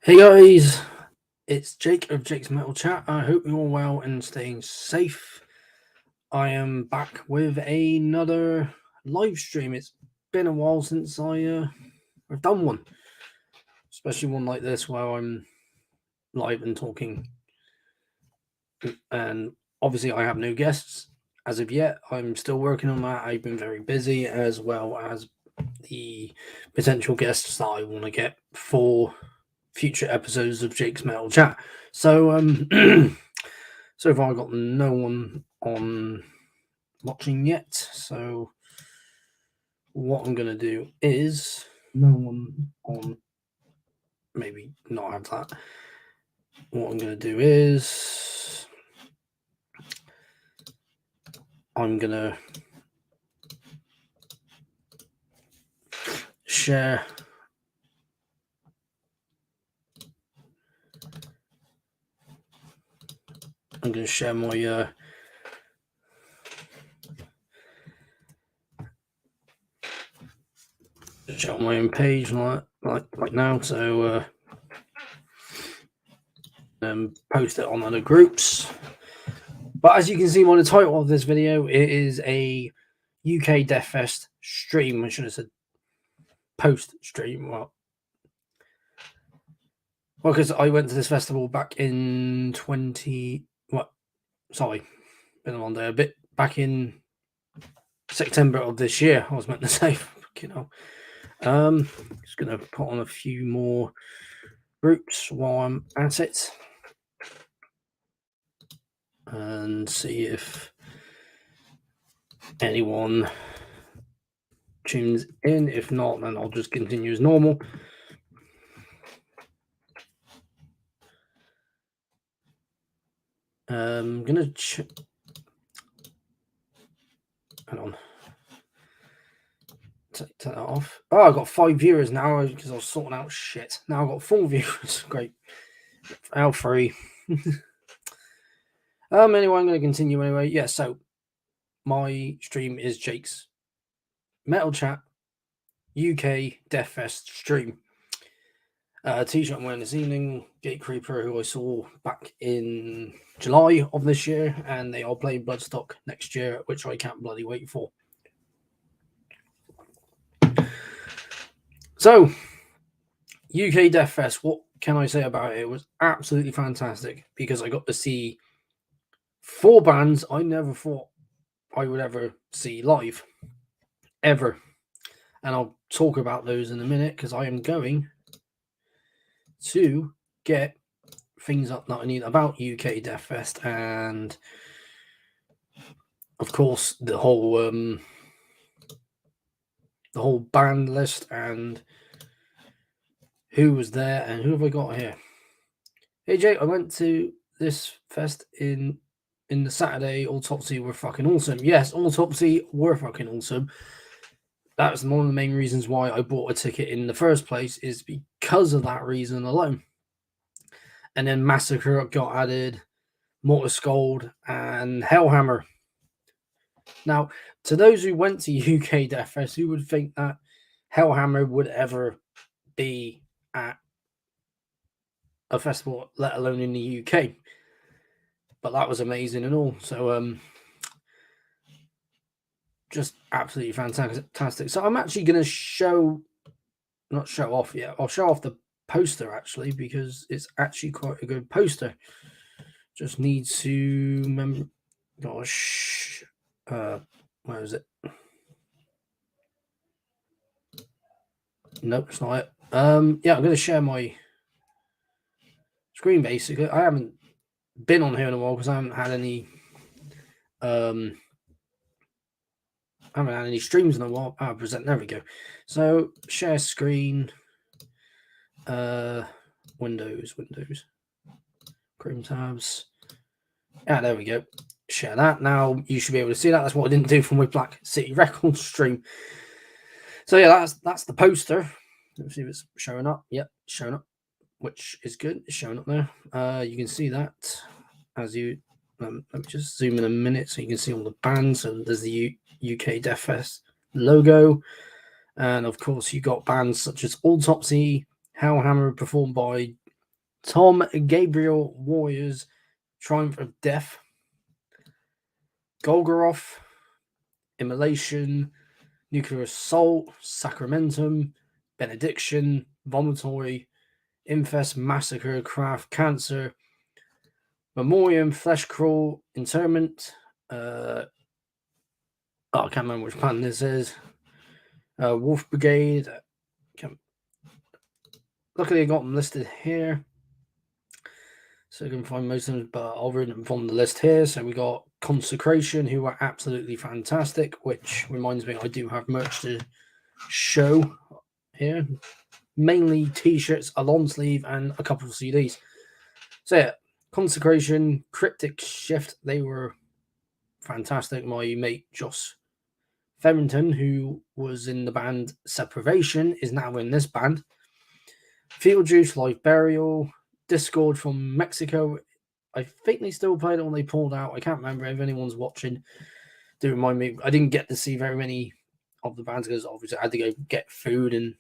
Hey guys, it's Jake of Jake's Metal Chat. I hope you're all well and staying safe. I am back with another live stream. It's been a while since I've done one, especially one like this where I'm live and talking. And obviously, I have no guests as of yet. I'm still working on that. I've been very busy, as well as the potential guests that I want to get for future episodes of Jake's Metal Chat. So so far I got no one on watching yet. So what I'm gonna do is no one on, maybe not have that. What I'm gonna do is I'm gonna share my share on my own page like now. So post it on other groups. But as you can see by the title of this video, it is a UK Deathfest stream. I should have said post stream. Well, because I went to this festival back in been a long day, a bit back in September of this year. I was meant to say, just gonna put on a few more groups while I'm at it and see if anyone tunes in. If not, then I'll just continue as normal. I'm gonna hang on. Take that off. Oh, I got 5 viewers now because I was sorting out shit. Now I've got 4 viewers. Great. L3. Anyway, I'm going to continue anyway. Yeah, so my stream is Jake's Metal Chat UK Deathfest stream. T-shirt I'm wearing this evening, Gate Creeper, who I saw back in July of this year, and they are playing Bloodstock next year, which I can't bloody wait for. So, UK Deathfest, what can I say about it? It was absolutely fantastic because I got to see 4 bands I never thought I would ever see live, ever. And I'll talk about those in a minute because I am going to get things up that I need about UK Deathfest and, of course, the whole band list and who was there and who have I got here. Hey Jake, I went to this fest in the Saturday. Autopsy were fucking awesome. Yes, Autopsy were fucking awesome. That was one of the main reasons why I bought a ticket in the first place, is because of that reason alone. And then Massacre got added, Mortar Scold, and Hellhammer. Now, to those who went to UK Deathfest, who would think that Hellhammer would ever be at a festival, let alone in the UK? But that was amazing and all. So, just absolutely fantastic. So I'm actually going to not show off yet. I'll show off the poster actually, because it's actually quite a good poster. Just need to remember. Gosh, where is it? Nope, it's not it. Yeah, I'm going to share my screen basically. I haven't been on here in a while because I haven't had any. I haven't had any streams in a while. Present. There we go. So share screen. Windows, Chrome tabs. Yeah, there we go. Share that. Now you should be able to see that. That's what I didn't do from my Black City Records stream. So yeah, that's the poster. Let's see if it's showing up. Yep, showing up, which is good. It's showing up there. You can see that as you. Let me just zoom in a minute so you can see all the bands. And there's the UK Deathfest logo, and of course you got bands such as Autopsy, Hellhammer, performed by Tom Gabriel Warriors, Triumph of Death. Golgoroth, Immolation, Nuclear Assault, Sacramentum, Benediction, Vomitory, Infest, Massacre, Craft, Cancer, Memoriam, Flesh Crawl, Interment. I can't remember which plan this is. Wolf Brigade. Luckily, I got them listed here, so you can find most of them, but I'll read them from the list here. So we got Consecration, who are absolutely fantastic, which reminds me I do have merch to show here. Mainly t-shirts, a long sleeve, and a couple of CDs. So yeah, Consecration, Cryptic Shift, they were fantastic. My mate Joss Ferrington, who was in the band Separation, is now in this band. Field Juice, Live Burial, Discord from Mexico. I think they still played it when they pulled out. I can't remember if anyone's watching. Do remind me. I didn't get to see very many of the bands because obviously I had to go get food, and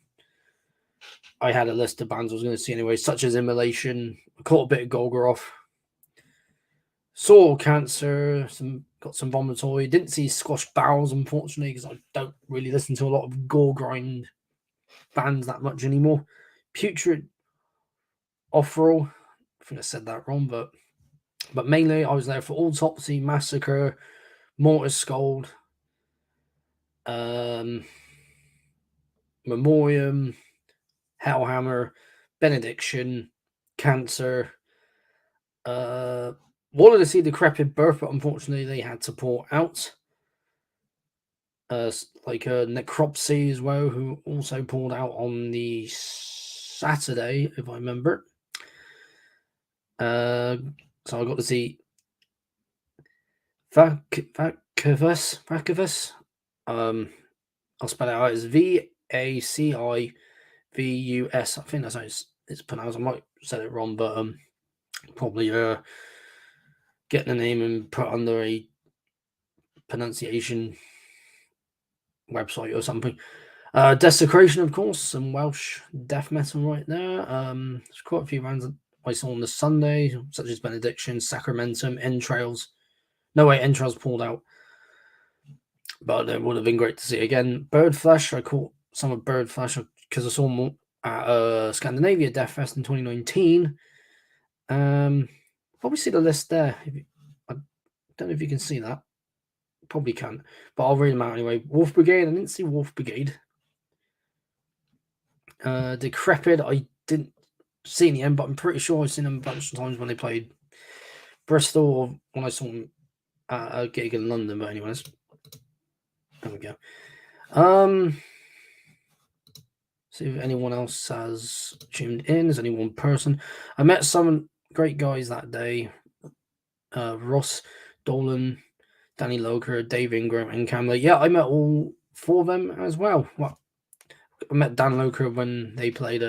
I had a list of bands I was going to see anyway, such as Immolation. I caught a bit of Golgoroth. Saw Cancer, got some Vomitory. Didn't see Squash Bowels, unfortunately, because I don't really listen to a lot of gore grind bands that much anymore. Putrid Offeral. I think I said that wrong, but mainly I was there for Autopsy, Massacre, Mortis Scold, Memoriam, Hellhammer, Benediction, Cancer. Wanted to see Decrepit Birth, but unfortunately they had to pull out. Necropsy as well, who also pulled out on the Saturday, if I remember. So I got to see Vacavus. I'll spell it out as Vacivus. I think that's how it's pronounced. I might have said it wrong, but probably get the name and put under a pronunciation website or something. Desecration, of course, some Welsh death metal right there. There's quite a few bands I saw on the Sunday, such as Benediction, Sacramentum, Entrails. No way, Entrails pulled out, but it would have been great to see again. Birdflesh, I caught some of Birdflesh because I saw them at Scandinavia Deathfest in 2019. Probably see the list there. I don't know if you can see that. Probably can't, but I'll read them out anyway. Wolf Brigade, I didn't see Wolf Brigade. Decrepit, I didn't see in the end, but I'm pretty sure I've seen them a bunch of times when they played Bristol or when I saw them at a gig in London. But anyways, there we go. See if anyone else has tuned in. Is any one person? I met some great guys that day. Ross Dolan, Danny Loker, Dave Ingram, and Camler. Yeah, I met all four of them as well. Well, I met Dan Loker when they played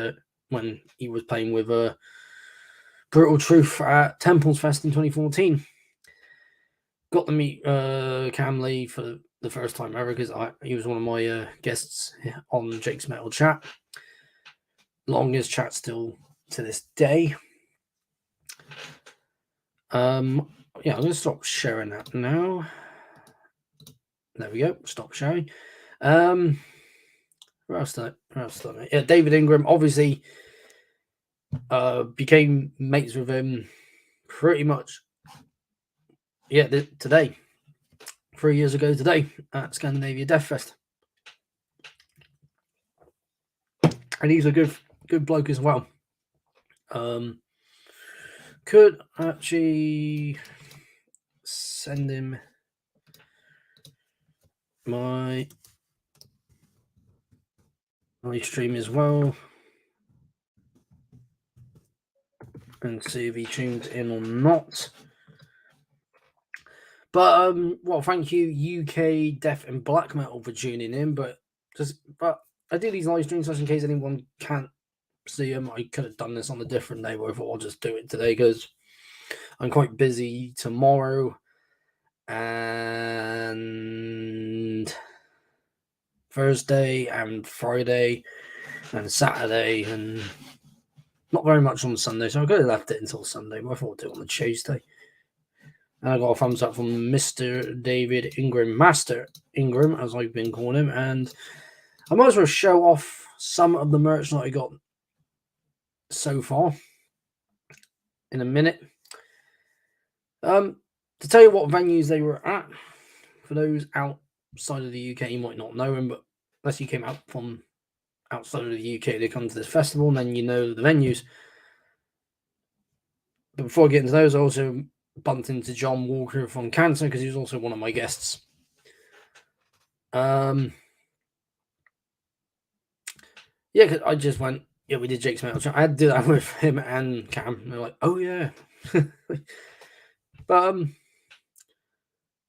when he was playing with Brutal Truth at Temples Fest in 2014. Got to meet Cam Lee for the first time ever because he was one of my guests on Jake's Metal Chat. Longest chat still to this day. Yeah, I'm going to stop sharing that now. There we go. Stop sharing. Where else did I? Yeah, David Ingram obviously became mates with him pretty much. Yeah, today, 3 years ago today at Scandinavia Deathfest, and he's a good bloke as well. Could actually send him my stream as well and see if he tunes in or not. But well, thank you UK Death and Black Metal for tuning in. But I do these live streams just in case anyone can't see them. I could have done this on a different day, but I thought I'll just do it today because I'm quite busy tomorrow and Thursday and Friday and Saturday, and not very much on Sunday, so I could have left it until Sunday, but I thought I'd do it on the Tuesday. And I got a thumbs up from Mr. David Ingram, Master Ingram, as I've been calling him. And I might as well show off some of the merch that I got so far in a minute. To tell you what venues they were at, for those outside of the UK, you might not know them, but unless you came out from outside of the UK, they come to this festival, and then you know the venues. But before I get into those, I also bumped into John Walker from Cancer because he was also one of my guests. Yeah, cause I just went, yeah, we did Jake's Metal Chat. I had to do that with him and Cam. They're like, oh yeah. But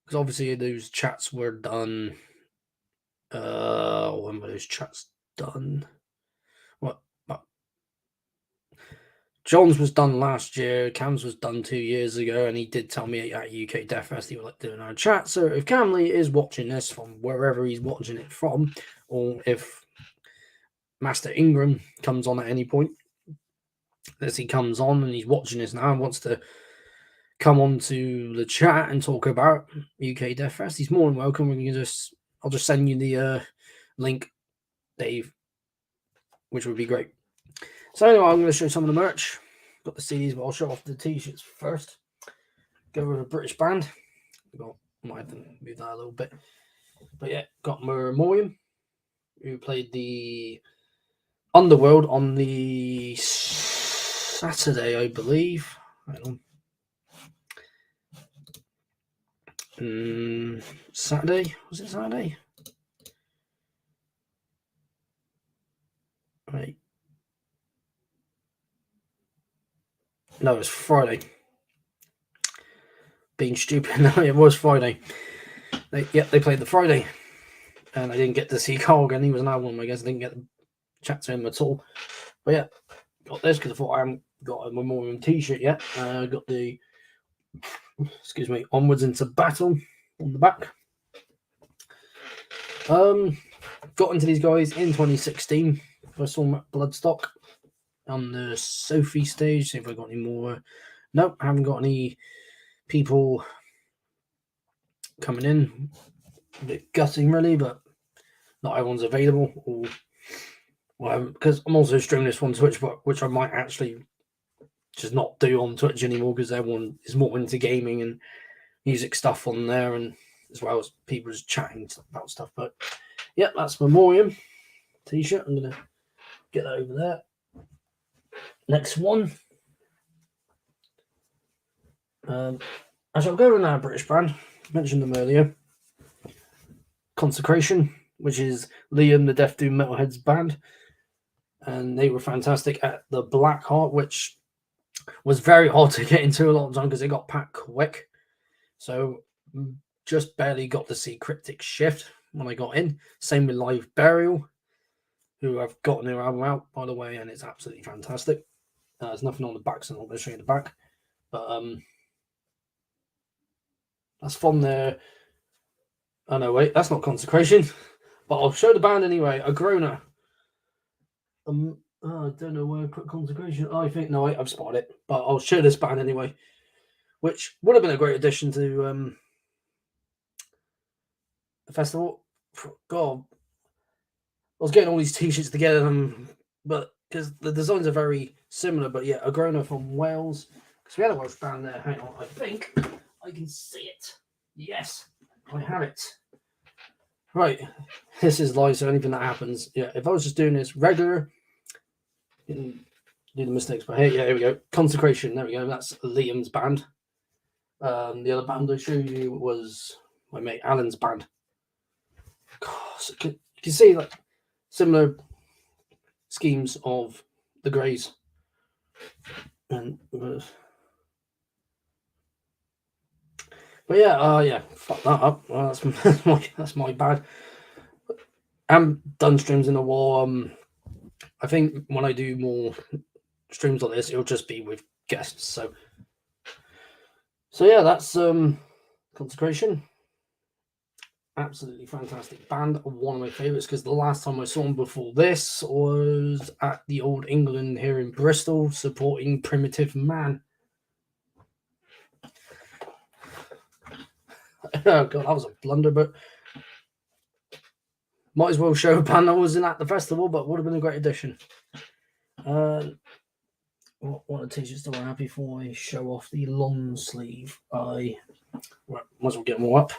because obviously those chats were done. When were those chats done? What? John's was done last year. Cam's was done 2 years ago, and he did tell me at UK Deathfest he would like doing our chat. So if Camley is watching this from wherever he's watching it from, or if Master Ingram comes on at any point, as he comes on and he's watching this now and wants to come on to the chat and talk about UK Deathfest, he's more than welcome. I'll just send you the link, Dave, which would be great. So anyway, I'm going to show some of the merch. Got the CDs, but I'll show off the t-shirts first. Go with a British band. Might have to move that a little bit. But yeah, got Memoriam, who played the Underworld on the Saturday, I believe. Hang on. Saturday? Was it Saturday? Right. No, it was Friday. Being stupid. No, it was Friday. They played the Friday. And I didn't get to see Carl again. He was an album, I guess. I didn't get to chat to him at all. But yeah, got this because I thought I haven't got a Memoriam t-shirt yet. Got the, Onwards into Battle on the back. Got into these guys in 2016. I saw them at Bloodstock on the Sophie stage. See if I got any more. Nope, I haven't got any people coming in. A bit gutting, really, but not everyone's available. Because I'm also streaming this on Twitch, which I might actually just not do on Twitch anymore because everyone is more into gaming and music stuff on there, and as well as people just chatting about stuff. But yeah, that's Memoriam t-shirt. I'm gonna get that over there. Next one. I shall go with our British band. I mentioned them earlier. Consecration, which is Liam, the Death Doom Metalhead's band. And they were fantastic at the Black Heart, which was very hard to get into a lot of time because it got packed quick. So just barely got to see Cryptic Shift when I got in. Same with Live Burial, who I've gotten their album out, by the way, and it's absolutely fantastic. There's nothing on the back, so I'll show you the back. But that's from their... Oh, no, wait, that's not Consecration. But I'll show the band anyway. Agrona. I don't know where I put Consecration. I've spotted it. But I'll show this band anyway, which would have been a great addition to the festival. God, I was getting all these t-shirts together, but because the designs are very similar. But yeah, Agrona from Wales. Because we had a Welsh band there. Hang on, I think I can see it. Yes, I have it. Right, this is live, so anything that happens, yeah. If I was just doing this regular, didn't do the mistakes. But hey, yeah, here we go. Consecration. There we go. That's Liam's band. The other band I showed you was my mate Alan's band. So you can see like similar schemes of the Greys. And but yeah, fuck that up. Well, that's my bad. I haven't done streams in a while. I think when I do more streams like this, it'll just be with guests. So yeah, that's Consecration. Absolutely fantastic band. One of my favourites, because the last time I saw them before this was at the Old England here in Bristol, supporting Primitive Man. Oh god, that was a blunder, but might as well show a band that wasn't at the festival, but would have been a great addition. What a t-shirts do I have before I show off the long sleeve? Might as well get them all up.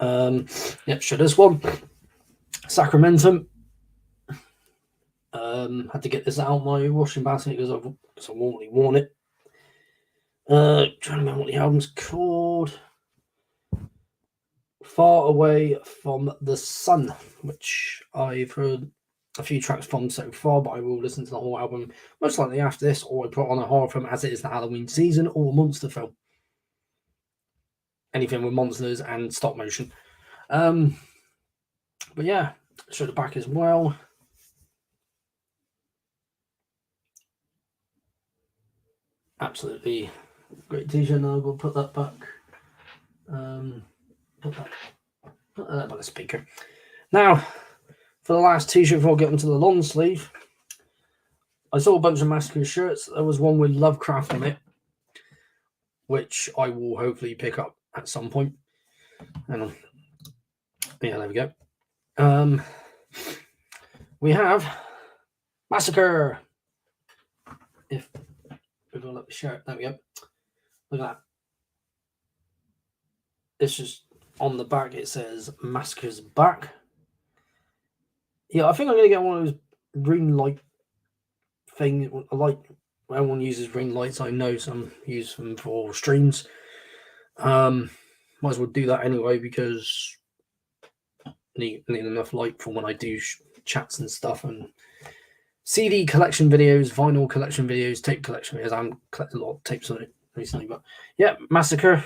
Show this one. Sacramentum. Had to get this out of my washing basket because I've already worn it. Trying to remember what the album's called. Far Away from the Sun, which I've heard a few tracks from so far, but I will listen to the whole album most likely after this, or I put on a horror film as it is the Halloween season, or a monster film. Anything with monsters and stop motion. But yeah, show the back as well. Absolutely great t-shirt. Now we'll put that back. Put that by the speaker. Now, for the last t-shirt before I get into the long sleeve, I saw a bunch of Massacre shirts. There was one with Lovecraft on it, which I will hopefully pick up at some point. Hang on. Yeah, there we go. We have Massacre. If we're going to look at the shirt, there we go. Look at that. It's just on the back, it says Massacre's back. Yeah, I think I'm going to get one of those ring light things. I like everyone uses ring lights. I know some use them for streams. Might as well do that anyway because need enough light for when I do chats and stuff and CD collection videos, vinyl collection videos, tape collection videos. I haven't collected a lot of tapes on it recently, but yeah, Massacre.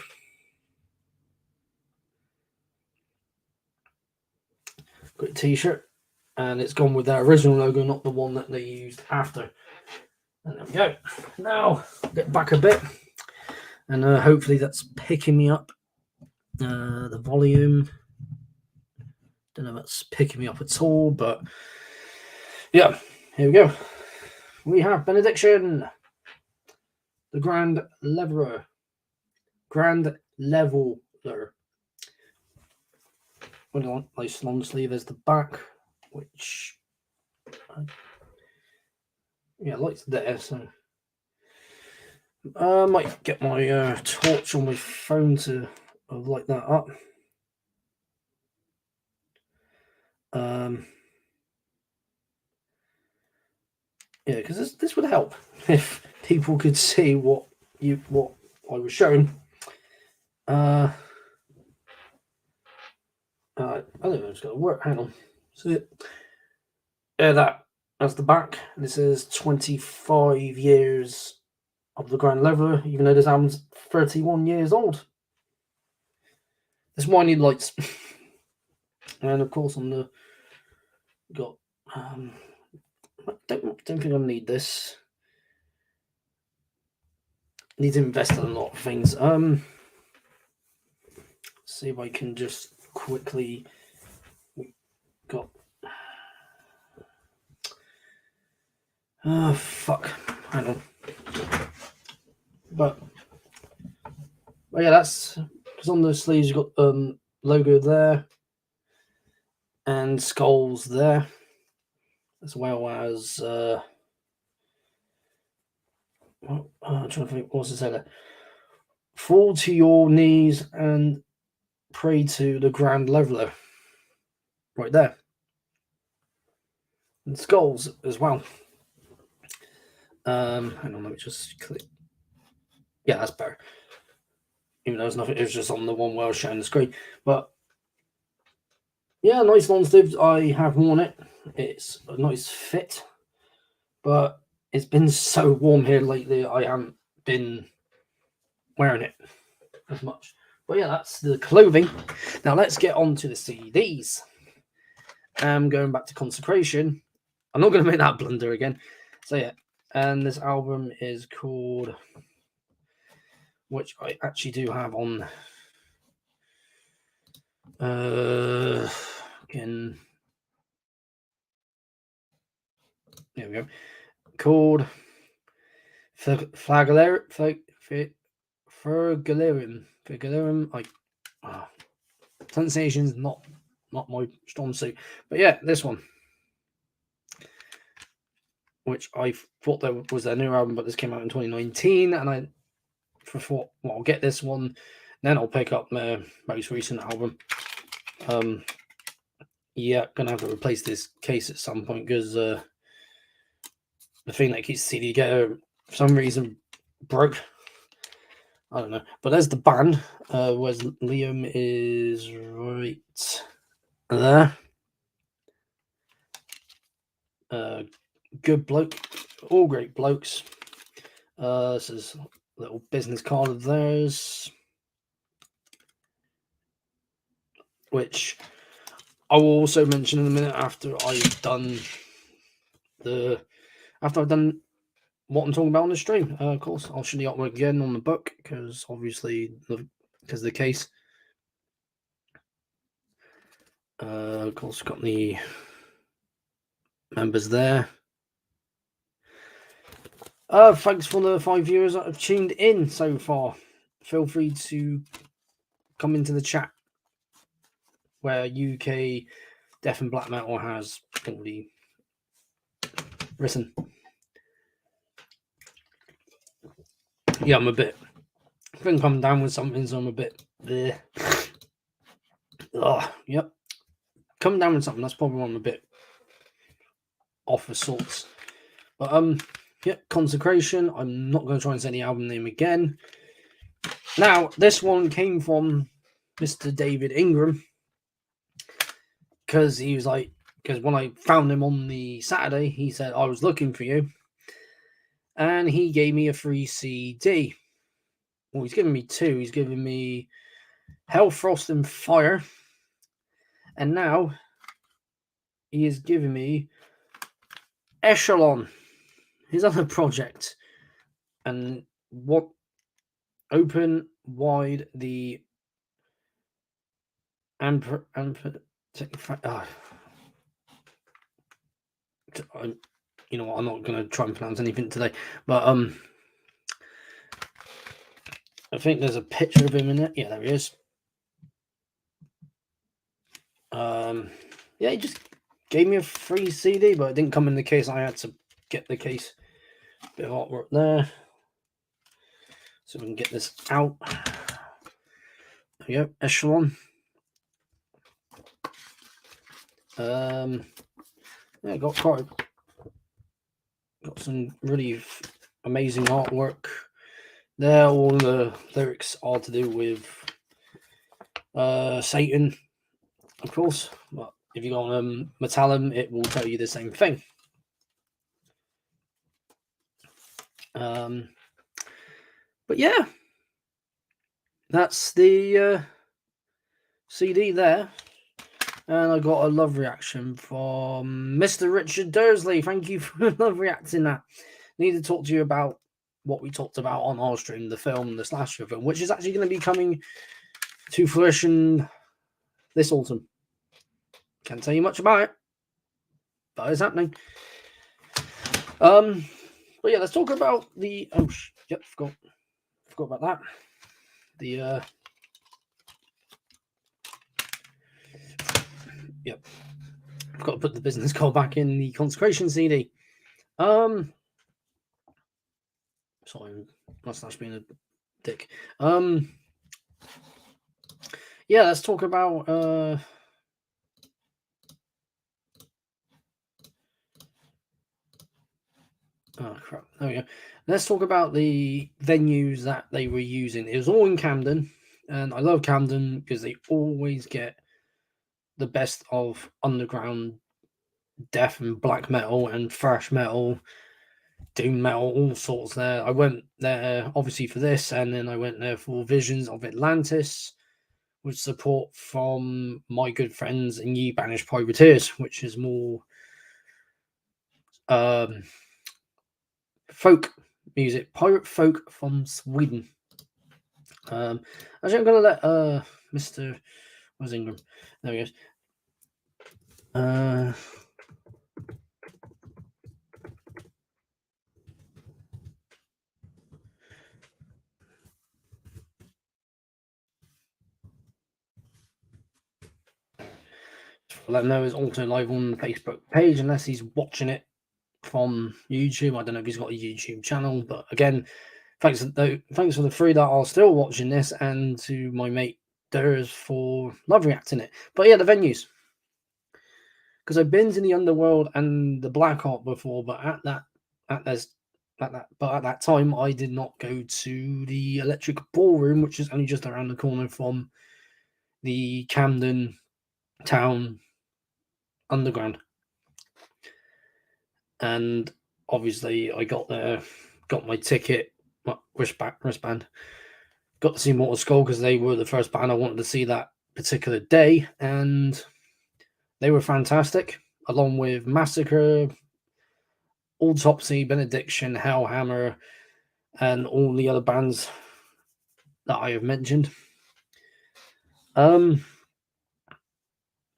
Great t-shirt, and it's gone with their original logo, not the one that they used after. And there we go. Now get back a bit, and hopefully that's picking me up. The volume. Don't know if that's picking me up at all, but yeah, here we go. We have Benediction, the Grand Leveler. Grand Leveler. With a nice long sleeve as the back, which yeah, I like there. So I might get my torch on my phone to light that up. Yeah, because this would help if people could see what I was showing. I don't know if it's going to work. Hang on. See it? Yeah, that's the back. This is 25 years of the Grand Leveler, even though this album's 31 years old. This one need lights. And of course on the got I don't think I need this. Need to invest in a lot of things. See if I can just quickly got fuck. Hang on. But yeah, that's because on the sleeves you've got logo there and skulls there, as well as I'm trying to think what's it say there. Fall to your knees and pray to the Grand Leveler. Right there. And skulls as well. Hang on, let me just click. Yeah, that's better. Even though it's nothing, it was just on the one where I was showing the screen. But yeah, nice long sleeves. I have worn it. It's a nice fit. But it's been so warm here lately, I haven't been wearing it as much. But yeah, that's the clothing. Now let's get on to the CDs. Going back to Consecration. I'm not going to make that blunder again. So yeah, and this album is called, which I actually do have on Again, there we go. Called Flagellarium. Like, pronunciation's not my strong suit, but yeah, this one, which I thought that was their new album, but this came out in 2019, and I thought, well, I'll get this one, then I'll pick up their most recent album. Yeah, gonna have to replace this case at some point because the thing that keeps the CD together for some reason broke. I don't know, but there's the band. Where's Liam is right there. Good bloke, all great blokes. This is a little business card of theirs, which I will also mention in a minute after I've done what I'm talking about on the stream. Of course, I'll show the artwork again on the book because obviously because of the case. Of course, got the members there. Thanks for the 5 viewers that have tuned in so far. Feel free to come into the chat where UK Death and Black Metal has already written. Yeah, I think I'm down with something, so I'm a bit there. Yep. Come down with something, that's probably why I'm a bit off of sorts. But yeah, Consecration. I'm not going to try and say the album name again. Now, this one came from Mr. David Ingram because he was like, because when I found him on the Saturday, he said, I was looking for you. And he gave me a free CD. Well, he's given me two. He's given me Hell, Frost, and Fire. And now he is giving me Echelon, his other project. And what open wide the you know what, I'm not going to try and pronounce anything today, but I think there's a picture of him in it. Yeah, there he is. Yeah, he just gave me a free CD, but it didn't come in the case. I had to get the case. Bit of artwork there, so we can get this out. There we go, Echelon. Yeah, got some really amazing artwork there. All the lyrics are to do with Satan, of course, but if you go on Metallum, it will tell you the same thing. But yeah, that's the CD there. And I got a love reaction from Mr. Richard Dursley. Thank you for love reacting that. Need to talk to you about what we talked about on our stream, the film, the slasher film, which is actually going to be coming to fruition this autumn. Can't tell you much about it, but it's happening. But yeah, let's talk about the forgot about that. The I've got to put the business card back in the Consecration CD. Sorry, that's being a dick. Yeah, let's talk about oh crap. There we go. Let's talk about the venues that they were using. It was all in Camden, and I love Camden because they always get the best of underground death and black metal and thrash metal, doom metal, all sorts there. I went there obviously for this, and then I went there for Visions of Atlantis with support from my good friends in Ye Banished Privateers, which is more folk music, pirate folk from Sweden. Actually, I'm going to let Mr. Where's Ingram? There he goes. Let him know it's also live on the Facebook page, unless he's watching it from YouTube. I don't know if he's got a YouTube channel, but again, thanks for the three that are still watching this, and to my mate Durs for love reacting it. But yeah, the venues, because I've been to the Underworld and the Black Art before, but at that time I did not go to the Electric Ballroom, which is only just around the corner from the Camden Town Underground. And obviously I got there, got my ticket, my wristband, got to see Mortal Skull because they were the first band I wanted to see that particular day, and they were fantastic, along with Massacre, Autopsy, Benediction, Hellhammer, and all the other bands that I have mentioned.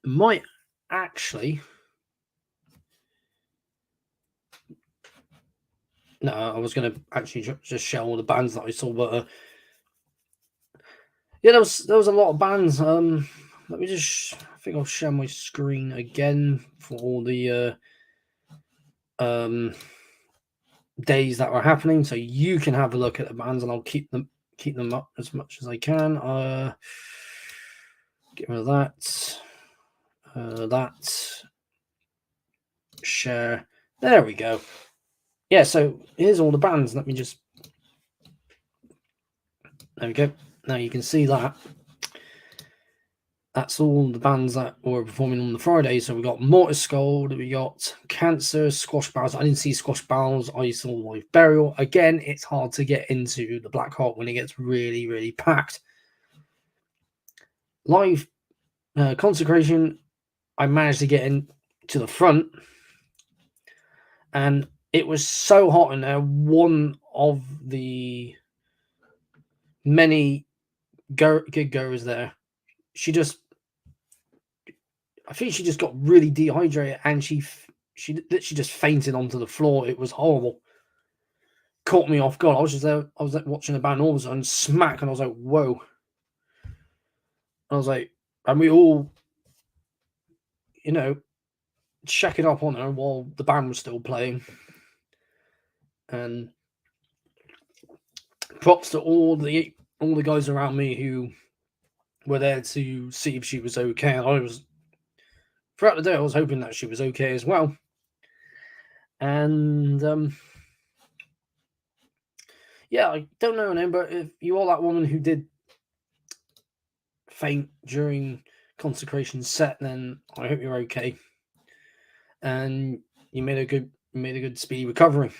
Might actually... No, I was going to actually just show all the bands that I saw, but yeah, there was a lot of bands. Let me just... I think I'll share my screen again for all the days that were happening, so you can have a look at the bands, and I'll keep them up as much as I can. Get rid of that. That. Share. There we go. Yeah, so here's all the bands. Let me just... There we go. Now you can see that. That's all the bands that were performing on the Friday. So we got Mortar Skull, we got Cancer, Squash Barrels. I didn't see Squash Barrels. I saw Live Burial. Again, it's hard to get into the Black Heart when it gets really, really packed. Live Consecration, I managed to get in to the front, and it was so hot in there. One of the many gig goers there, I think she just got really dehydrated, and she literally just fainted onto the floor. It was horrible. Caught me off guard. I was watching the band, all of a sudden, smack, and I was like, whoa. I was like, and we all, checking up on her while the band was still playing. And props to all the guys around me who were there to see if she was okay. And throughout the day, I was hoping that she was okay as well. And yeah, I don't know her name, but if you are that woman who did faint during Consecration set, then I hope you're okay, and you made a good speedy recovery.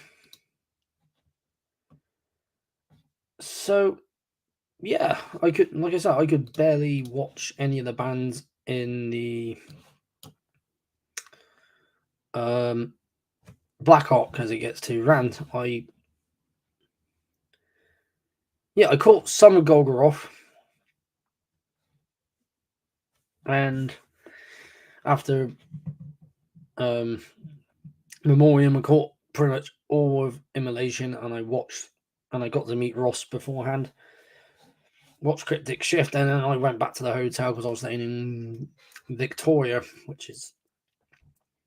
So yeah, I could barely watch any of the bands in the Black Hawk because it gets too rammed. I caught some of Golgoroth, and after Memoriam, I caught pretty much all of Immolation, and I got to meet Ross beforehand. Watched Cryptic Shift, and then I went back to the hotel because I was staying in Victoria, which is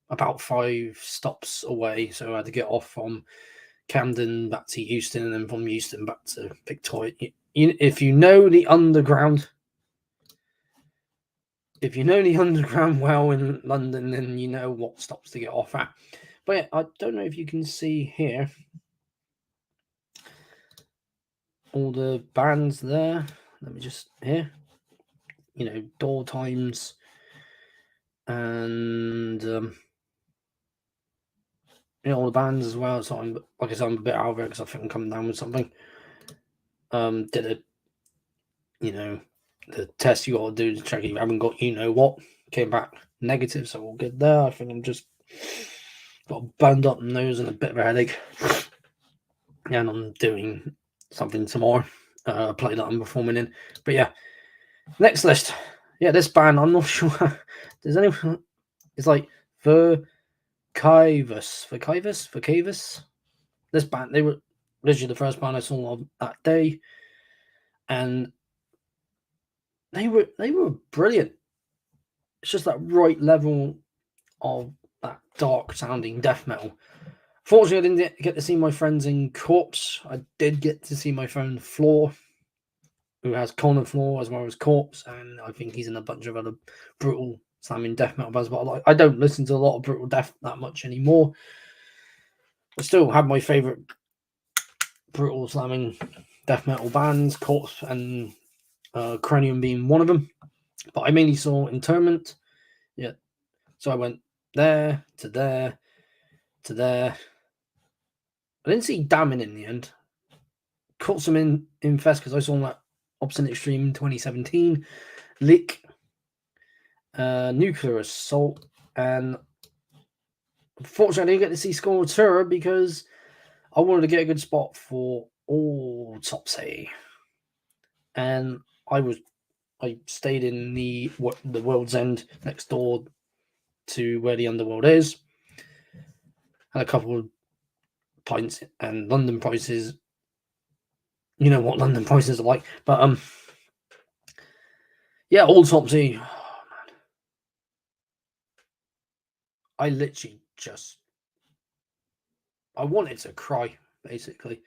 about 5 stops away. So I had to get off from Camden back to Euston, and then from Euston back to Victoria. If you know the underground well in London, then you know what stops to get off at. But yeah, I don't know if you can see here all the bands there. Let me just here. Door times, and all the bands as well. So I'm a bit out of it because I think I'm coming down with something. Did the test you got to do to check if you haven't got what. Came back negative, so all good there. I think I'm just got a burned up nose and a bit of a headache, and I'm doing something tomorrow. Play that I'm performing in. But yeah, next list. Yeah, this band, I'm not sure. Does anyone? It's like Verkivus. This band, they were literally the first band I saw on that day, and they were brilliant. It's just that right level of that dark sounding death metal. Fortunately, I didn't get to see my friends in Corpse. I did get to see my friend Floor, who has Conan Floor as well as Corpse, and I think he's in a bunch of other brutal slamming death metal bands. But I don't listen to a lot of brutal death that much anymore. I still have my favorite brutal slamming death metal bands, Corpse and Cranium being one of them. But I mainly saw Interment. Yeah. So I went there to there to there. I didn't see Damon in the end. Caught some in Fest because I saw that Obstinate Extreme in 2017. Lick, Nuclear Assault, and unfortunately I didn't get to see Scortura because I wanted to get a good spot for Autopsy. And I stayed in the World's End next door to where the Underworld is. Had a couple of pints, and London prices. You know what London prices are like, but yeah, Autopsy. Oh, man. I literally I wanted to cry basically.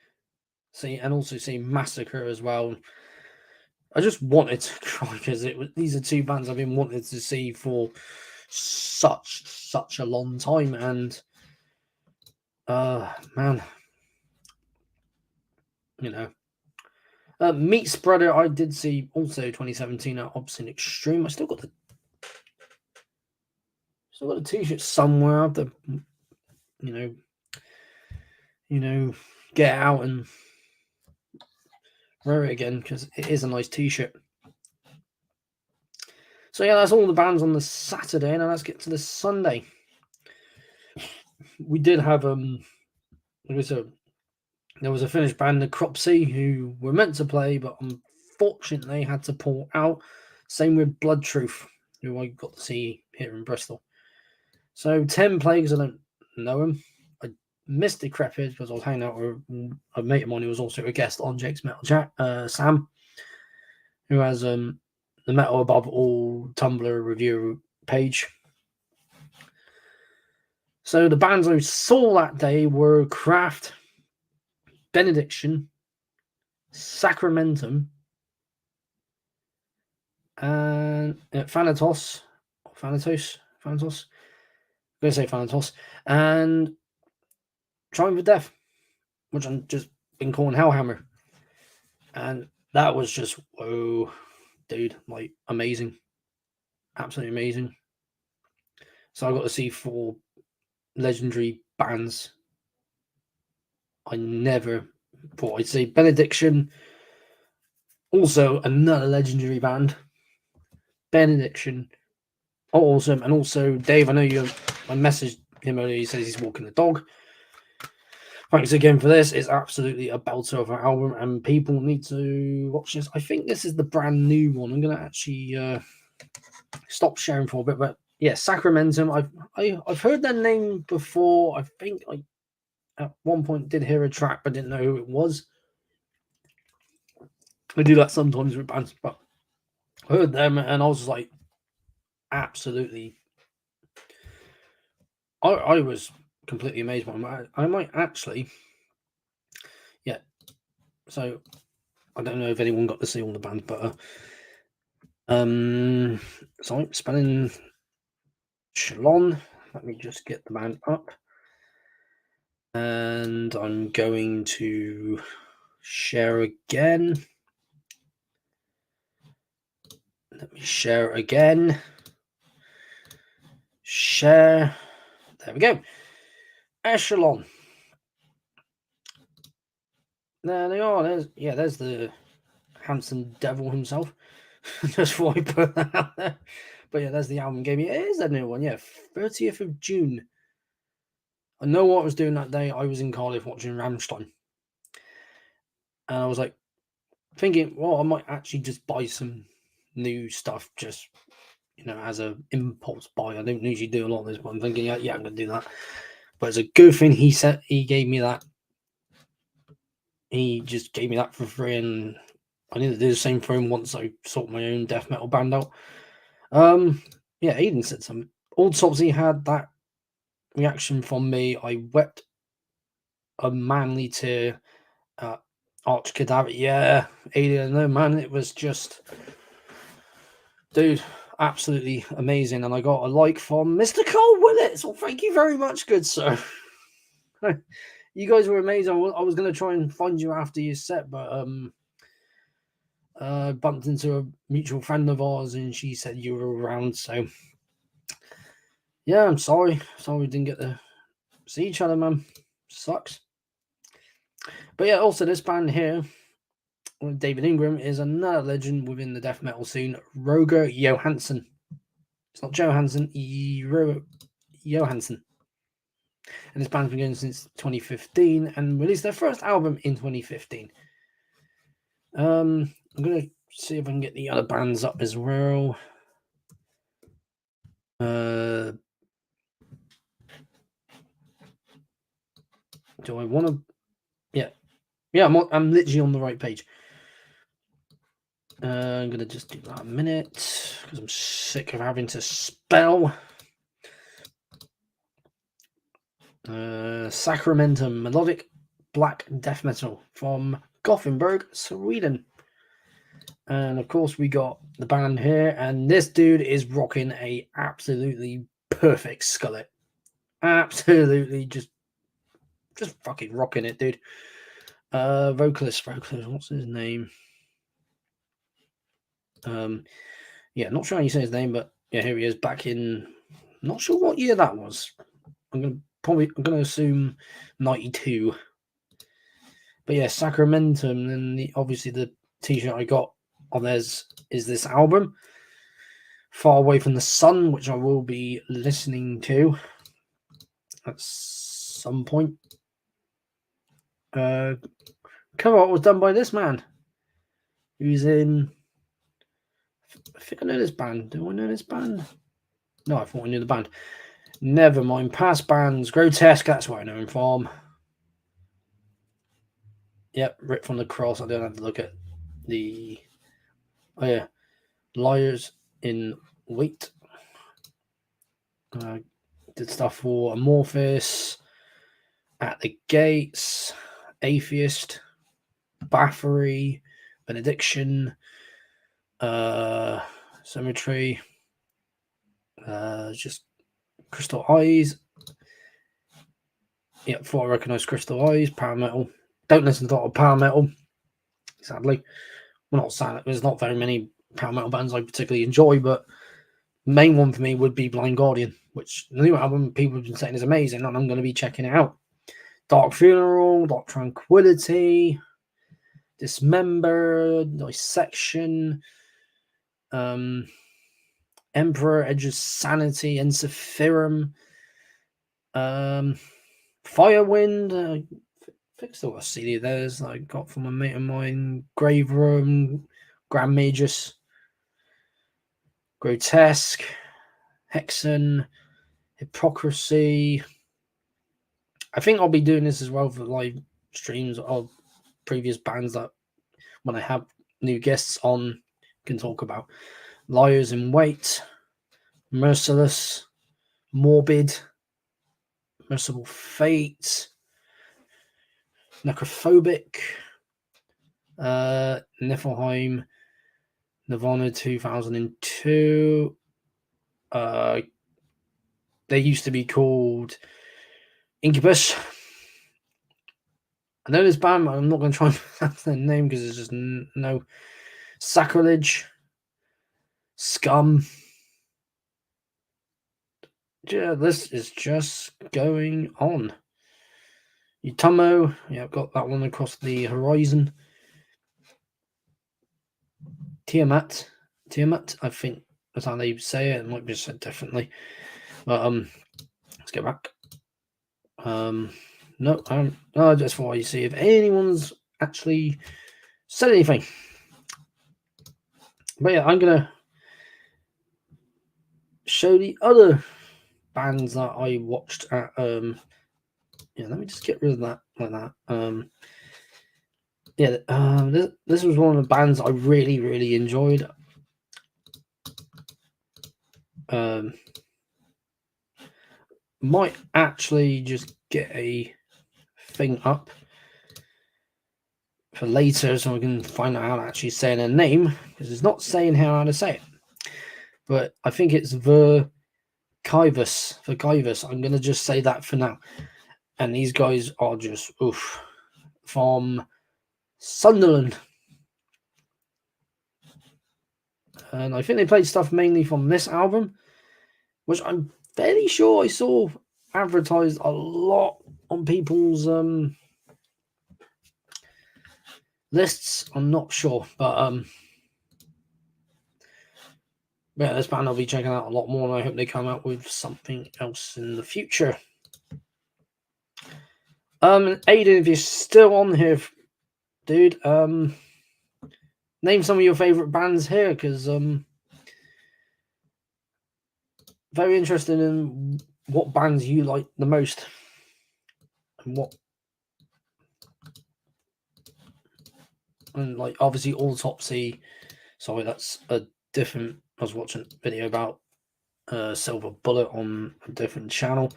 See, and also see Massacre as well. I just wanted to cry because these are two bands I've been wanting to see for such a long time, and man, you know, Meat Spreader I did see also 2017 at Obscene Extreme. I still got a t-shirt somewhere. I have to, you know, get out and wear it again because it is a nice t-shirt. So yeah, that's all the bands on the Saturday. Now let's get to the Sunday. We did have there was a Finnish band, the Cropsey, who were meant to play, but unfortunately had to pull out. Same with Blood Truth, who I got to see here in Bristol. So 10 Plagues, I don't know him. I missed Decrepit because I was hanging out with a mate of mine who was also a guest on Jake's Metal Chat, Sam, who has the Metal Above All Tumblr review page. So the bands I saw that day were Craft, Benediction, Sacramentum, and Thanatos. I'm going to say Thanatos, and Triumph of Death, which I'm just been calling Hellhammer. And that was just, whoa, dude, like amazing. Absolutely amazing. So I got to see 4 legendary bands I never thought I'd see. Benediction, also another legendary band. Benediction, awesome. And also, Dave, I messaged him earlier. He says he's walking the dog. Thanks again for this. It's absolutely a belter of an album, and people need to watch this. I think this is the brand new one. I'm going to actually stop sharing for a bit, but yeah, Sacramentum. I've heard their name before. I think I at one point did hear a track, but didn't know who it was. I do that sometimes with bands, but I heard them, and I was like, absolutely. I was completely amazed by them. I might actually, yeah. So I don't know if anyone got to see all the bands, but sorry, spelling Shalon. Let me just get the band up, and I'm going to share again. Let me share again. Share. There we go. Echelon. There they are. There's the handsome devil himself. Just before I put that out there. But yeah, there's the album game. It is a new one. Yeah, 30th of June. I know what I was doing that day. I was in Cardiff watching Rammstein. And I was like, thinking, well, I might actually just buy some new stuff just, as a impulse buy. I don't usually do a lot of this, but I'm thinking, yeah, I'm going to do that. But it's a good thing he gave me that. He just gave me that for free, and I need to do the same for him once I sort my own death metal band out. Yeah, Aiden said something. Old Topsy had that reaction from me. I wept a manly tear at Arch Cadaver. Yeah, Aiden, no man, it was just, dude, absolutely amazing. And I got a like from Mr. Cole Willett. So thank you very much, good sir. You guys were amazing. I was going to try and find you after your set, but bumped into a mutual friend of ours, and she said you were around. So yeah, I'm sorry. Sorry we didn't get to see each other, man. Sucks. But yeah, also this band here, David Ingram, is another legend within the death metal scene. Roger Johansson. It's not Johansson, Johansson. And this band's been going since 2015 and released their first album in 2015. I'm gonna see if I can get the other bands up as well. Do I want to? Yeah, I'm literally on the right page. I'm gonna just do that a minute because I'm sick of having to spell. Sacramentum, melodic black death metal from Gothenburg, Sweden. And of course we got the band here, and this dude is rocking a absolutely perfect skullet. Absolutely just fucking rocking it, dude. Vocalist, what's his name? Yeah, not sure how you say his name, but yeah, here he is back in, not sure what year that was. I'm gonna assume 92. But yeah, Sacramentum, and obviously the t-shirt I got on theirs is this album, Far Away from the Sun, which I will be listening to at some point. Cover art was done by this man, who's in, I think I know this band. Do I know this band? No, I thought I knew the band. Never mind. Past bands, Grotesque, that's where I know him from. Yep, ripped from the cross. I don't have to look at the, oh yeah, Liars in Wait. Did stuff for Amorphis, At the Gates, Atheist, Bathory, Benediction, Cemetery, just Crystal Eyes. Yeah, thought I recognised Crystal Eyes, Power Metal. Don't listen to a lot of Power Metal, sadly. Well, not sad. There's not very many Power Metal bands I particularly enjoy, but the main one for me would be Blind Guardian, which the new album people have been saying is amazing, and I'm going to be checking it out. Dark Funeral, Dark Tranquility, Dismember, Dissection, Emperor, Edge's Sanity, Encephirum, Firewind. I think still a CD of theirs that I got from a mate of mine. Grave Room, Grand Magus, Grotesque, Hexen, Hypocrisy. I think I'll be doing this as well for live streams of previous bands that when I have new guests on can talk about. Liars in Wait, Merciless, Morbid, Merciful Fate, Necrophobic, Niflheim, Nirvana 2002. They used to be called Incubus. I know this band, but I'm not going to try and pronounce their name because there's just no. Sacrilege, Scum. Yeah, this is just going on. Utomo, yeah, I've got that one across the horizon. Tiamat, I think that's how they say it. It might be said differently. But let's get back. No, just for you see if anyone's actually said anything. But yeah, I'm gonna show the other bands that I watched at. Yeah, let me just get rid of that like that. Yeah, this was one of the bands I really, really enjoyed. Might actually just get a thing up for later so I can find out how to actually say their name, because it's not saying how to say it. But I think it's Verkivus. I'm going to just say that for now. And these guys are just from Sunderland. And I think they played stuff mainly from this album, which I'm fairly sure I saw advertised a lot on people's lists. I'm not sure, but yeah, this band I'll be checking out a lot more, and I hope they come out with something else in the future. Aiden, if you're still on here, dude, name some of your favorite bands here, because very interested in what bands you like the most and what, and like obviously Autopsy. Sorry, that's a different. I was watching a video about Silver Bullet on a different channel.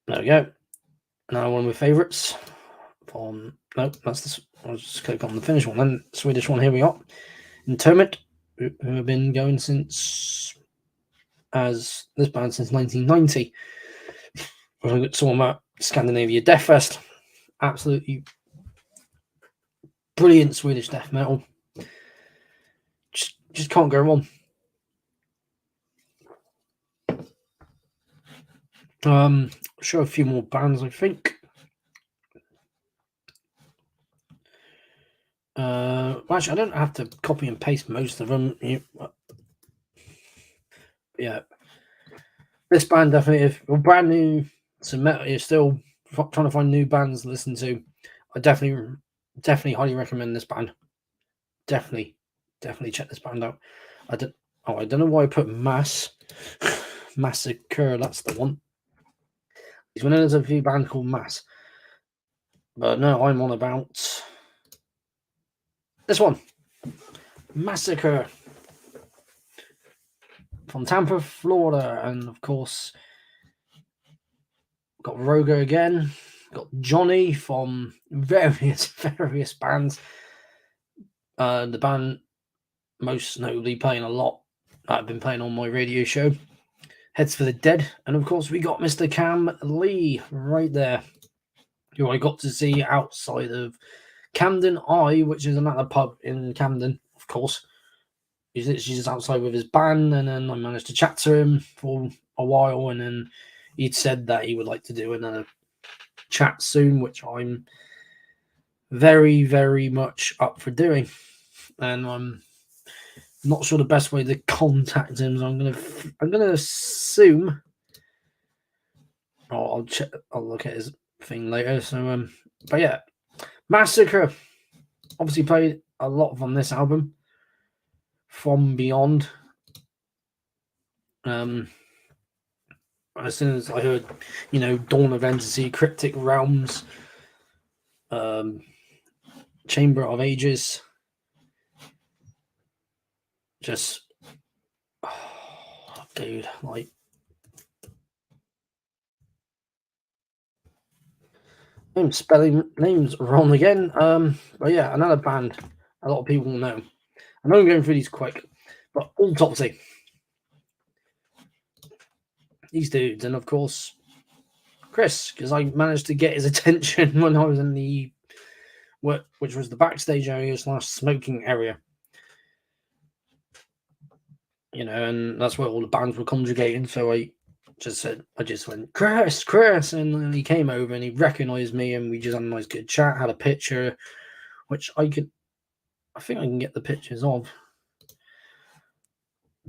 There we go. Now one of my favorites from that's this. I'll just click on the Finnish one. Then Swedish one. Here we are. Interment, who have been going since as this band since 1990. We're talking about Scandinavia Deathfest. Absolutely brilliant Swedish death metal. Just can't go wrong. Show a few more bands, I think. Actually, I don't have to copy and paste most of them. Yeah, this band definitely, if you're brand new to metal, you're still trying to find new bands to listen to, I definitely highly recommend this band. Definitely check this band out. I don't know why I put Massacre. That's the one. He's one of those a few bands called Mass, but no, I'm on about this one, Massacre, from Tampa, Florida, and of course got Roger again. Got Johnny from various bands. The band most notably playing a lot that I've been playing on my radio show, Heads for the Dead, and of course we got Mr. Cam Lee right there, who I got to see outside of Camden Eye, which is another pub in Camden, of course. He's literally just outside with his band, and then I managed to chat to him for a while, and then he'd said that he would like to do another chat soon, which I'm very, very much up for doing. And I'm not sure the best way to contact him, so I'm gonna assume. I'll check. I'll look at his thing later. So but yeah, Massacre obviously played a lot on this album. From Beyond. As soon as I heard, Dawn of Entity, Cryptic Realms, Chamber of Ages, just, dude, like, I'm spelling names wrong again. But yeah, another band a lot of people know. I know I'm going through these quick, but Autopsy. These dudes, and of course, Chris, because I managed to get his attention when I was in the which was the backstage area / smoking area. And that's where all the bands were congregating. So I just went, Chris, and then he came over and he recognized me, and we just had a nice good chat, had a picture, which I think I can get the pictures of.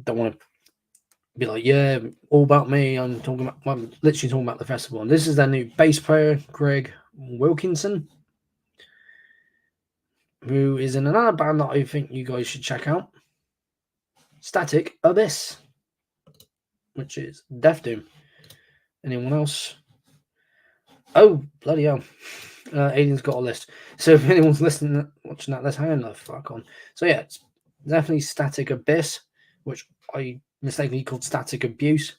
Don't want to be like, yeah, all about me. I'm literally talking about the festival. And this is their new bass player, Greg Wilkinson. who is in another band that I think you guys should check out, Static Abyss, which is Death Doom. Anyone else? Oh, bloody hell. Aiden's got a list. So if anyone's listening, watching that, let's hang the fuck on. So yeah, it's definitely Static Abyss, which I mistakenly called Static Abuse.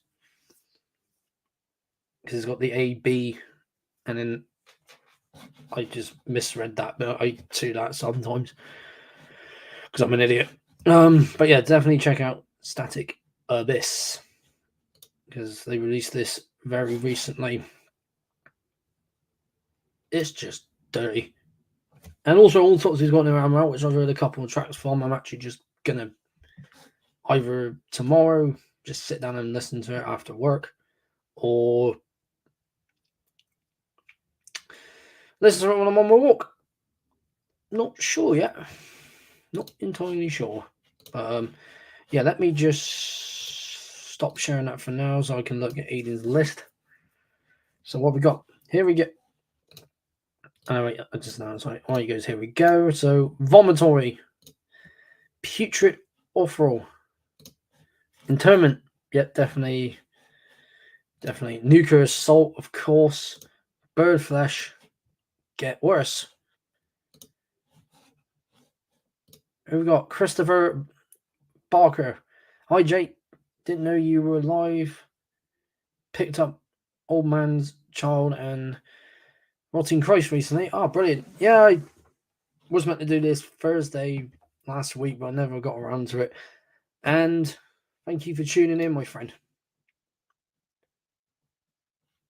Because it's got the A, B, and then I just misread that, but I do that sometimes. Because I'm an idiot. But yeah, definitely check out Static Abyss. Because they released this very recently. It's just dirty. And also, Autopsy's got new album out, which I've heard a couple of tracks from. I'm actually just going to either tomorrow just sit down and listen to it after work, or listen to it when I'm on my walk. Not sure yet. Not entirely sure. But yeah, let me just stop sharing that for now so I can look at Aiden's list. So what we got? Here we go. Oh, wait, I just know. Sorry. Oh, he goes, here we go. So, Vomitory. Putrid Offral. Interment. Yep, definitely. Nuclear Assault, of course. Bird Flesh. Get Worse. Who we got? Christopher Barker. Hi, Jake. Didn't know you were live. Picked up Old Man's Child and Rotting Christ recently. Oh, brilliant. Yeah, I was meant to do this Thursday last week, but I never got around to it. And thank you for tuning in, my friend.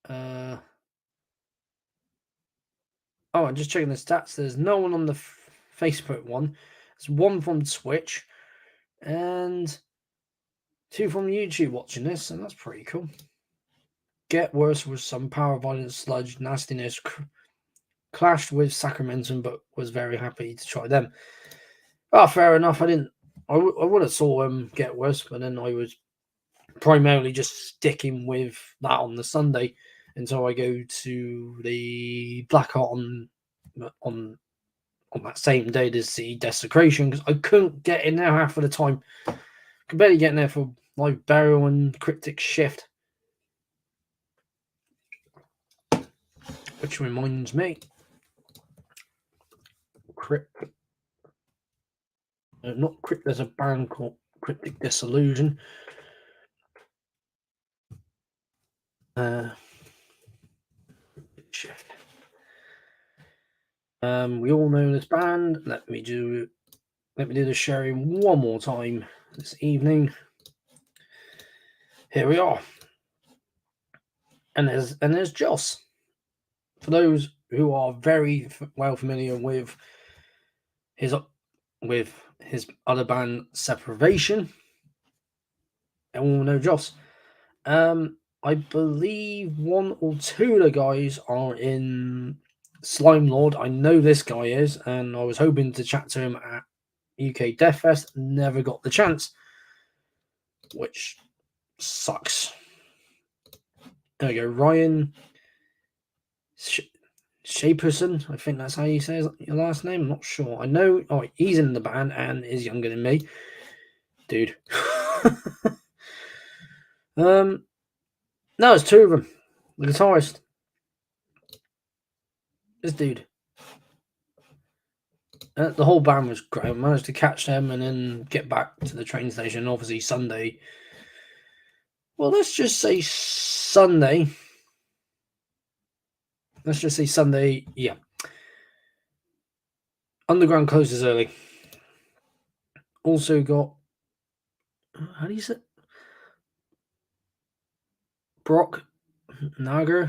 Oh, I'm just checking the stats. There's no one on the Facebook one. There's one from Twitch and 2 from YouTube watching this, and that's pretty cool. Get Worse was some power violence, sludge, nastiness. Clashed with Sacramentum, but was very happy to try them. Oh, fair enough. I would have saw Get Worse, but then I was primarily just sticking with that on the Sunday until I go to the Blackheart on that same day to see Desecration, because I couldn't get in there half of the time. Could barely get in there for Live Burial and Cryptic Shift. Which reminds me, not Crypt, there's a band called Cryptic Disillusion. Shift. We all know this band. Let me do the sharing one more time this evening. Here we are. And there's Joss. For those who are very well familiar with his other band Separation, and we all know Joss. I believe 1 or 2 of the guys are in Slime Lord. I know this guy is, and I was hoping to chat to him at UK Deathfest. Never got the chance, which sucks. There we go. Ryan Shaperson, I think that's how you say your last name. I'm not sure. I know. Oh, he's in the band and is younger than me, dude. No, it's 2 of them. The guitarist, this dude. The whole band was great. I managed to catch them and then get back to the train station. Obviously, Sunday. Well, let's just say Sunday. Yeah. Underground closes early. Also got, how do you say? Brock Nagar.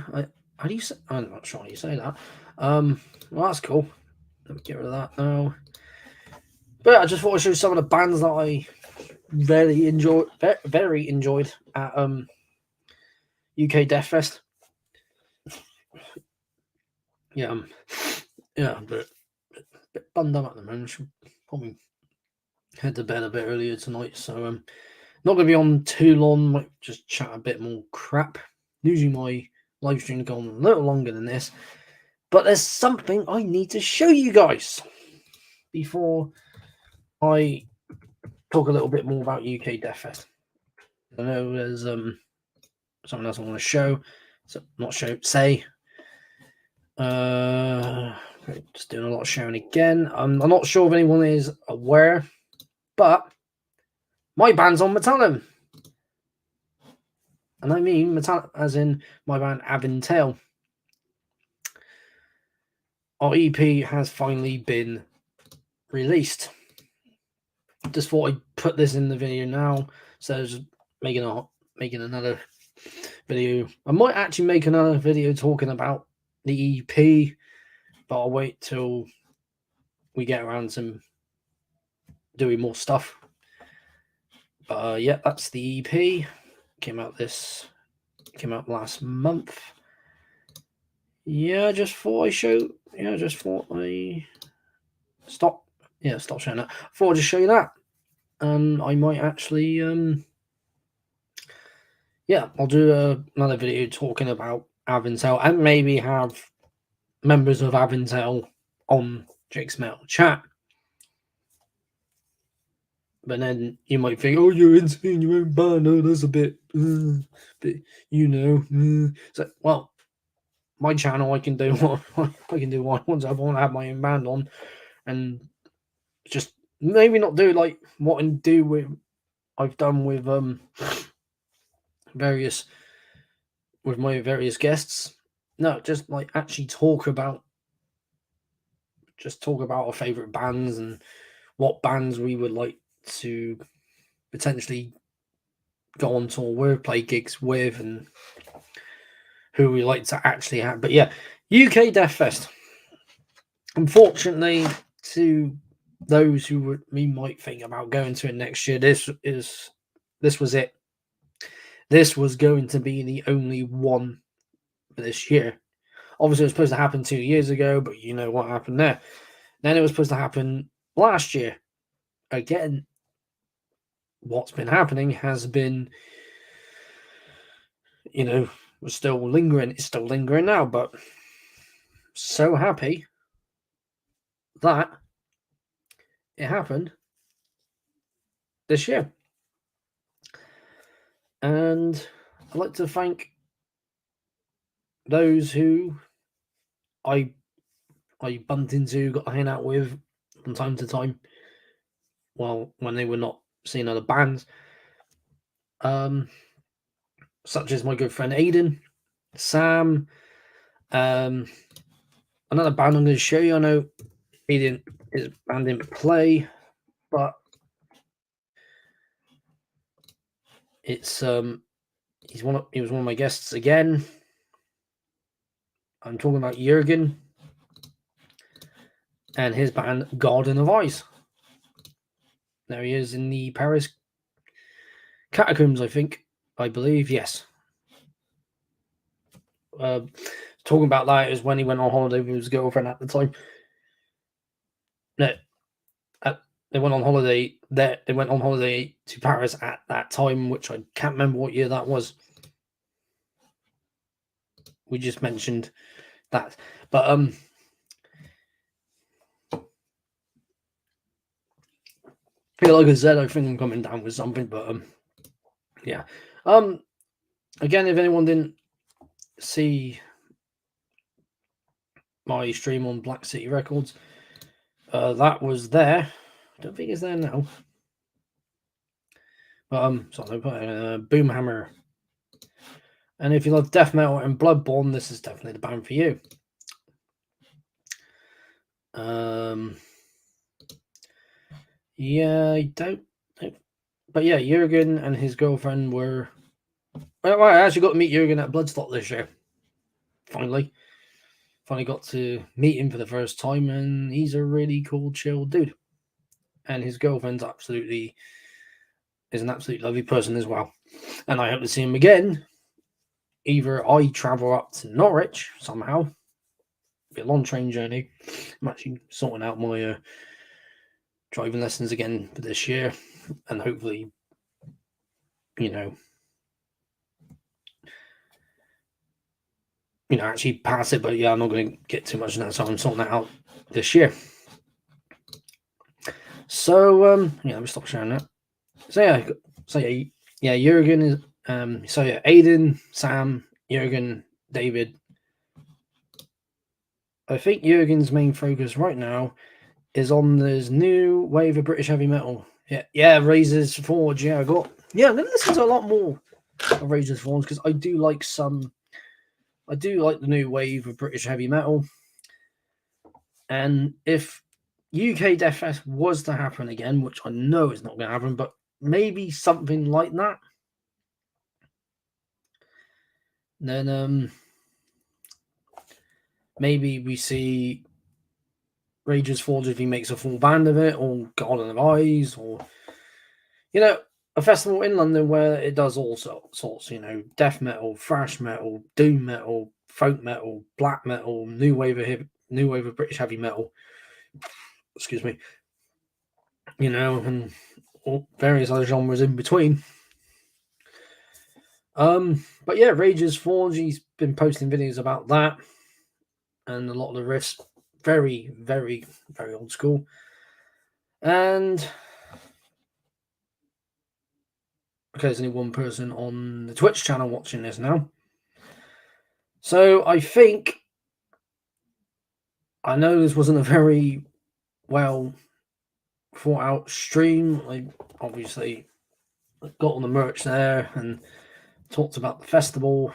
How do you say? I'm not sure how you say that. Well, that's cool. Let me get rid of that now. But yeah, I just thought I'd show some of the bands that I very enjoyed at UK Deathfest. Yeah, but a bit bummed out at the moment. Should probably head to bed a bit earlier tonight, so not going to be on too long. Might just chat a bit more crap. Usually my live stream gone a little longer than this, but there's something I need to show you guys before I talk a little bit more about UK Deathfest. I know there's something else I want to show, so not show, say. Just doing a lot of showing again. I'm not sure if anyone is aware, but my band's on Metallum. And I mean Metallum as in my band Avintail. Our EP has finally been released. Just thought I'd put this in the video now, so just making another video. I might actually make another video talking about the EP, but I'll wait till we get around to doing more stuff. But yeah, that's the EP. Came out last month. Yeah, just thought I show. Yeah, just thought I stop. Yeah, stop showing that. Thought I'd just show you that, and I might actually yeah, I'll do another video talking about Avintail and maybe have members of Avintail on Jake's Metal Chat. But then you might think, oh, you're in your own band. Oh, that's a bit, you know. So, well, my channel, I can do what I want. I want to have my own band on, and just maybe not do like what I do with I've done with my various guests. No, just like actually talk about our favorite bands and what bands we would like to potentially go on tour with, play gigs with, and who we like to actually have. But yeah, UK Deathfest. Unfortunately, to those who might think about going to it next year, this was it. This was going to be the only one for this year. Obviously, it was supposed to happen 2 years ago, but you know what happened there. Then it was supposed to happen last year. Again, what's been happening has been, was still lingering. It's still lingering now, but so happy that it happened this year. And I'd like to thank those who I bumped into, got to hang out with from time to time. Well, when they were not seeing other bands, such as my good friend Aiden, Sam, another band I'm going to show you. I know his band didn't play, but it's he was one of my guests again. I'm talking about Jürgen and his band Garden of Ice. There he is in the Paris catacombs, I believe, yes. Talking about that is when he went on holiday with his girlfriend at the time. No, they went on holiday there. They went on holiday to Paris at that time, which I can't remember what year that was. We just mentioned that, but like I said, I think I'm coming down with something, but yeah. Again, if anyone didn't see my stream on Black City Records, that was there. I don't think it's there now. But sorry, Boomhammer. And if you love death metal and Bloodborne, this is definitely the band for you. Yeah, I don't. But yeah, Jürgen and his girlfriend were. Well, I actually got to meet Jürgen at Bloodstock this year. Finally got to meet him for the first time, and he's a really cool, chill dude. And his girlfriend's is an absolutely lovely person as well. And I hope to see him again. Either I travel up to Norwich somehow, be a long train journey. I'm actually sorting out my driving lessons again for this year, and hopefully, actually pass it. But yeah, I'm not going to get too much in that, so I'm sorting that out this year. So yeah, let me stop sharing that. So yeah, Jurgen is Aiden, Sam, Jurgen, David. I think Jurgen's main focus right now is on this new wave of British heavy metal. Yeah, Razor's Forge. Yeah, I'm gonna listen to a lot more of Razor's Forge because I do like the new wave of British heavy metal. And if UK Deathfest was to happen again, which I know is not going to happen, but maybe something like that, then maybe we see Rage's Forge if he makes a full band of it, or Garden of Eyes, or a festival in London where it does all sorts, death metal, thrash metal, doom metal, folk metal, black metal, new wave of British heavy metal. Excuse me, and all various other genres in between. But yeah, Rage's Forge, he's been posting videos about that, and a lot of the riffs, very, very, very old school. And okay, there's only one person on the Twitch channel watching this now. So I know this wasn't a very well thought out stream. I obviously got all the merch there and talked about the festival,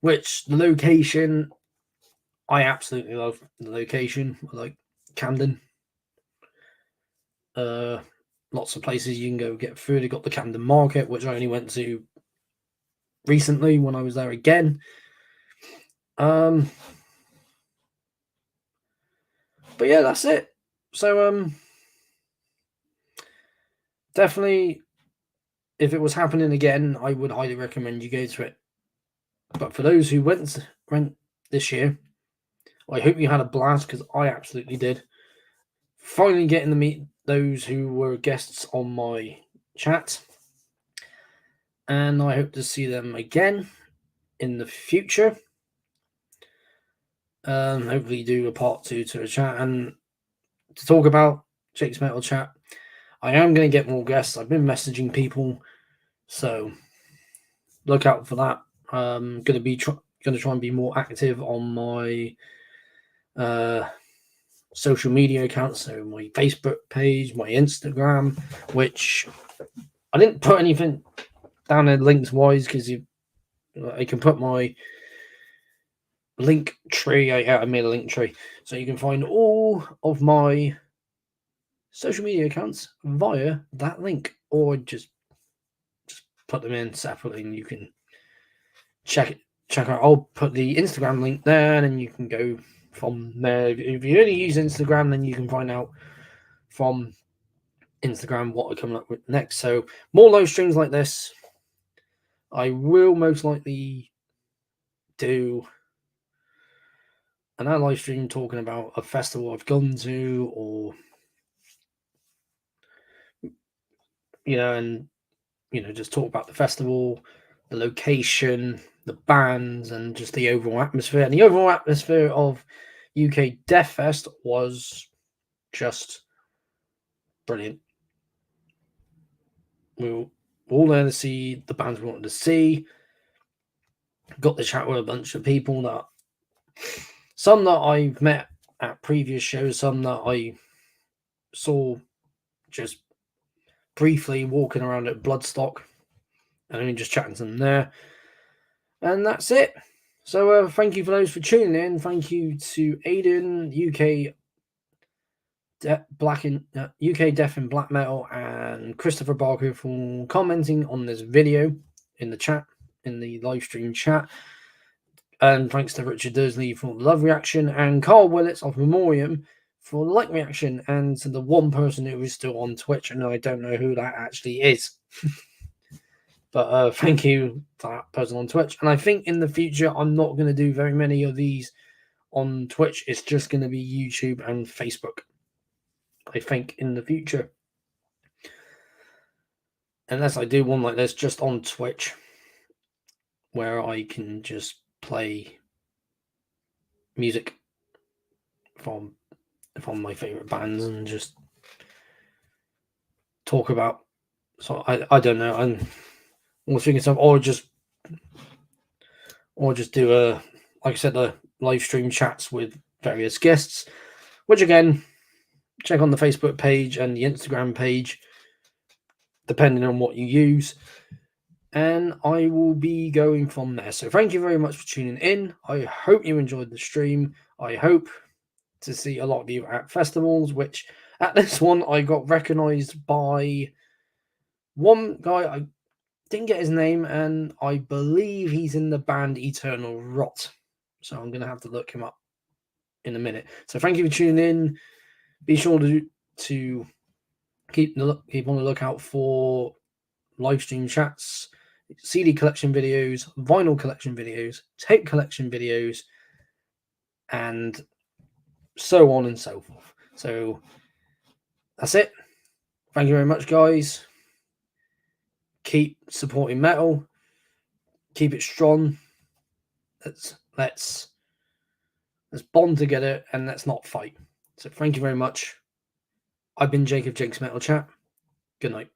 which the location, I absolutely love the location. I like Camden. Lots of places you can go get food. I got the Camden Market, which I only went to recently when I was there again. But yeah, that's it. So definitely, if it was happening again, I would highly recommend you go to it. But for those who went this year, I hope you had a blast because I absolutely did. Finally getting to meet those who were guests on my chat, and I hope to see them again in the future. Hopefully do a part 2 to the chat and to talk about Jake's Metal Chat. I am going to get more guests. I've been messaging people, so look out for that. Going to try and be more active on my social media accounts, so my Facebook page, my Instagram, which I didn't put anything down there links wise because I can put my link tree. I made a link tree, so you can find all of my social media accounts via that link, or just put them in separately, and you can check out. I'll put the Instagram link there, and then you can go from there. If you only use Instagram, then you can find out from Instagram what we're coming up with next. So more live streams like this. I will most likely do another live stream talking about a festival I've gone to, or and just talk about the festival, the location, the bands, and just the overall atmosphere. And the overall atmosphere of UK Deathfest was just brilliant. We were all there to see the bands we wanted to see. Got to chat with a bunch of people some that I've met at previous shows, some that I saw just briefly walking around at Bloodstock, and I mean just chatting to them there. And that's it. So thank you for those for tuning in. Thank you to Aiden, UK Death and Black Metal, and Christopher Barker for commenting on this video in the chat, in the live stream chat. And thanks to Richard Dursley for the love reaction, and Carl Willits of Memoriam for the like reaction, and to the one person who is still on Twitch, and I don't know who that actually is. But thank you to that person on Twitch. And I think in the future, I'm not going to do very many of these on Twitch. It's just going to be YouTube and Facebook, I think, in the future. Unless I do one like this just on Twitch, where I can just play music from my favorite bands and just talk about. So I don't know. I was thinking something, or just do a, like I said, the live stream chats with various guests, which again, check on the Facebook page and the Instagram page, depending on what you use. And I will be going from there. So thank you very much for tuning in. I hope you enjoyed the stream. I hope to see a lot of you at festivals, which at this one I got recognized by one guy. I didn't get his name, and I believe he's in the band Eternal Rot. So I'm going to have to look him up in a minute. So thank you for tuning in. Be sure to keep on the lookout for live stream chats, CD collection videos, vinyl collection videos, tape collection videos, and so on and so forth. So that's it. Thank you very much, guys. Keep supporting metal. Keep it strong. Let's bond together and let's not fight. So thank you very much. I've been Jacob Jenks Metal Chat. Good night.